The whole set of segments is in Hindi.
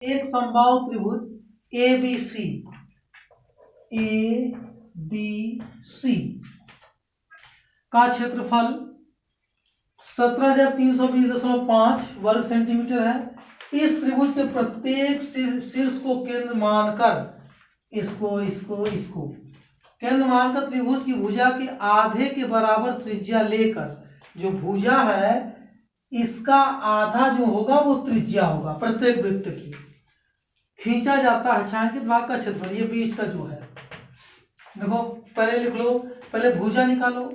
एक समबाहु त्रिभुज ए बी सी का क्षेत्रफल 17,320.5 वर्ग सेंटीमीटर है। इस त्रिभुज के प्रत्येक शीर्ष को केंद्र मानकर इसको केंद्र मानकर त्रिभुज की भुजा के आधे के बराबर त्रिज्या लेकर, जो भुजा है इसका आधा जो होगा वो त्रिज्या होगा प्रत्येक वृत्त की, खींचा जाता है छायांकित भाग का क्षेत्रफल। ये बीच का जो है, देखो पहले लिख लो, पहले भुजा निकालो।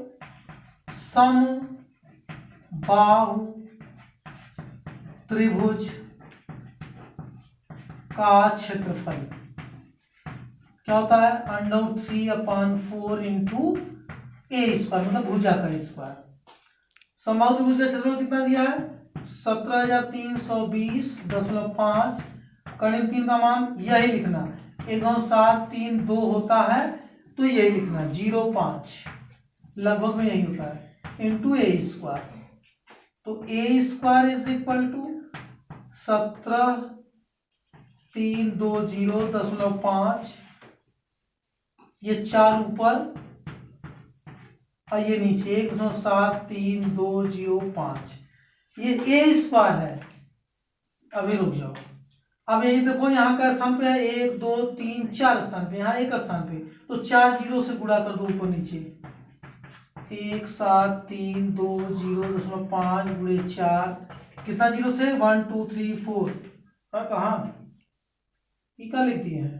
समबाहु त्रिभुज का क्षेत्रफल क्या होता है? √3/4 इंटू ए स्क्वायर, मतलब भुजा का स्क्वायर। समबाहु त्रिभुज का क्षेत्रफल कितना दिया है? 17,320.5। करीब 3 का मान यही लिखना, 1.732 होता है तो यही लिखना 0.5, लगभग में यही होता है, इंटू ए स्क्वायर। तो ए स्क्वायर इज इक्वल टू 17,320.5, ये 4 ऊपर और ये नीचे 1.73205, ये ए स्क्वायर है। अभी रुक जाओ, अब यही देखो यहाँ का स्थान पे है 1 2 3 4 स्थान पे, यहाँ एक स्थान पे, तो 4 जीरो से गुणा कर दो ऊपर नीचे। 17,320.5 गुणे 4, कितना जीरो से? 1 2 3 4। कहाँ क्या लिख दिए हैं?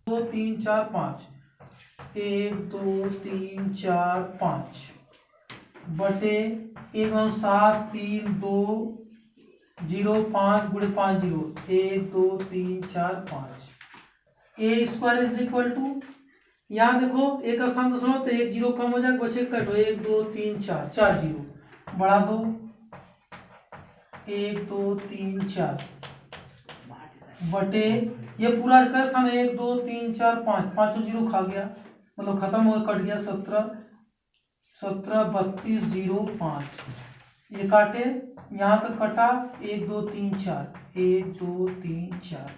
2 3 4 5, 1 2 3 4 5 बटे 1.73205 गुणे 5 zero, 1 2 3 4 5। A square is equal to, यहाँ देखो एक स्थान दशमलव तो 1 जीरो कम हो जाएगा, बचे कटो 1 2 3 4, 4 जीरो बढ़ा दो, 1 2 3 4 बटे ये पूरा का स्थान 1 2 3 4 5, 5 जीरो खा गया, मतलब खत्म हो गया, कट गया 17 3205। ये काटे, यहाँ तक कटा 1 2 3 4, 1 2 3 4,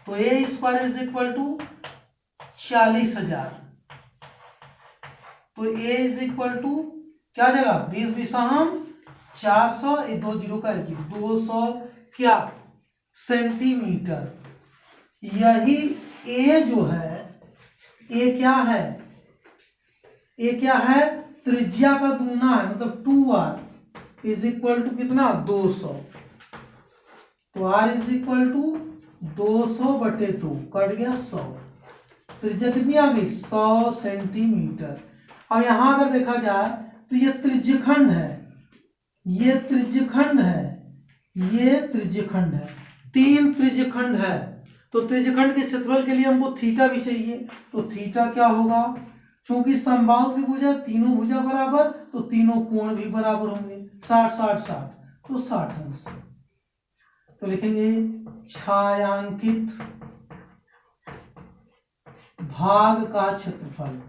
तो ए स्क्वायर इज इक्वल टू 40,000। तो ए इज इक्वल टू क्या देगा? 20 बीसा हम 400, 2 जीरो का 200 क्या सेंटीमीटर। यही ए जो है, ए क्या है? ए क्या है? त्रिज्या का दूना है, मतलब 2r इज इक्वल टू कितना? 200। तो r इज इक्वल टू 200 बटे 2, कट गया 100। त्रिज्या कितनी आ गई? 100 सेंटीमीटर। अब यहां अगर देखा जाए तो ये त्रिज्यखंड है, ये त्रिज्यखंड है, ये त्रिज्यखंड है, 3 त्रिज्यखंड है। तो त्रिज्यखंड के क्षेत्रफल के लिए हमको थीटा भी चाहिए, तो थीटा क्या होगा? चूंकि समबाहु त्रिभुज है, तीनों भुजा बराबर, तो तीनों कोण भी बराबर होंगे, 60 60 60, तो 60 अंश। तो लिखेंगे छायांकित भाग का क्षेत्रफल,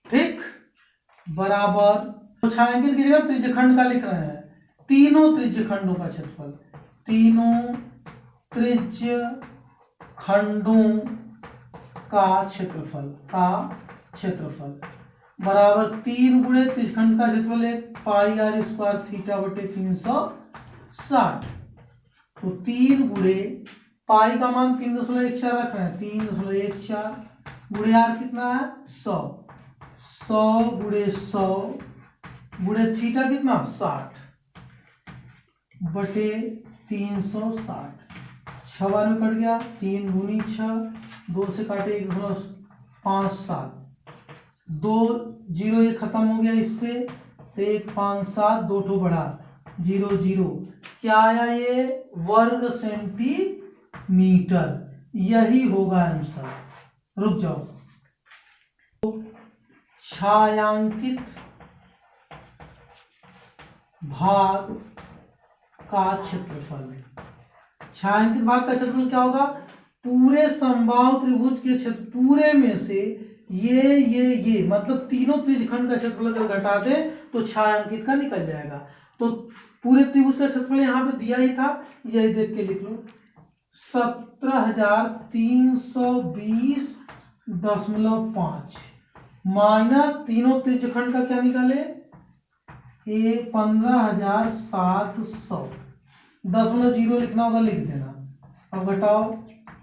ठीक, बराबर, तो छायांकित की जगह त्रिज्यखंड का लिख रहे हैं, तीनों त्रिज्यखंडों का क्षेत्रफल, तीनों त्रिज्यखंडों का क्षेत्रफल बराबर 3 गुणे त्रिज्यखंड का क्षेत्रफल 1 पाई r स्क्वायर थीटा बटे 360। तो 3 गुणे पाई का मान 3.14 रख रहे हैं, 3.14 गुणे r कितना है? 100, 100 गुणे 100 गुणे थीटा कितना? 60 बटे 360। 6 बार में कट गया, 3 दूनी 6, 2 से काटे 1.57, 2 जीरो ये खत्म हो गया इससे, तो 157 2 ठो बढ़ा 0 0, क्या आया? ये वर्ग सेंटीमीटर, यही होगा आंसर। रुक जाओ, तो छायांकित भाग का क्षेत्रफल, छायांकित भाग का क्षेत्रफल क्या होगा? पूरे समबाहु त्रिभुज के क्षेत्र पूरे में से ये मतलब तीनों त्रिज्यखंड का क्षेत्रफल अगर घटा दें तो छायांकित का निकल जाएगा। तो पूरे त्रिभुज का क्षेत्रफल यहाँ पे दिया ही था, यही देख के लिख लो 17,320.5 माइनस तीनों त्रिज्यखंड का क्या निकाले 15,700। 0.0 लिखना होगा, लिख देना। अब घटाओ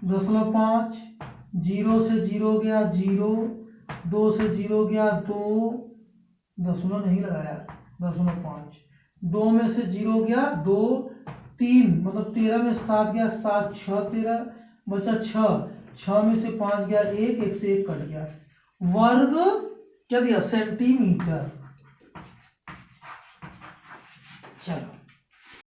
0.5, 0 से 0 गया 0, 2 से 0 गया 2, दशमलव नहीं लगाया 0.5, 2 में से 0 गया 2, 3 मतलब 13 में 7 गया 7, 6 13 बचा 6, 6 में से 5 गया 1, 1 से 1 कट गया, वर्ग क्या दिया सेंटीमीटर। चलो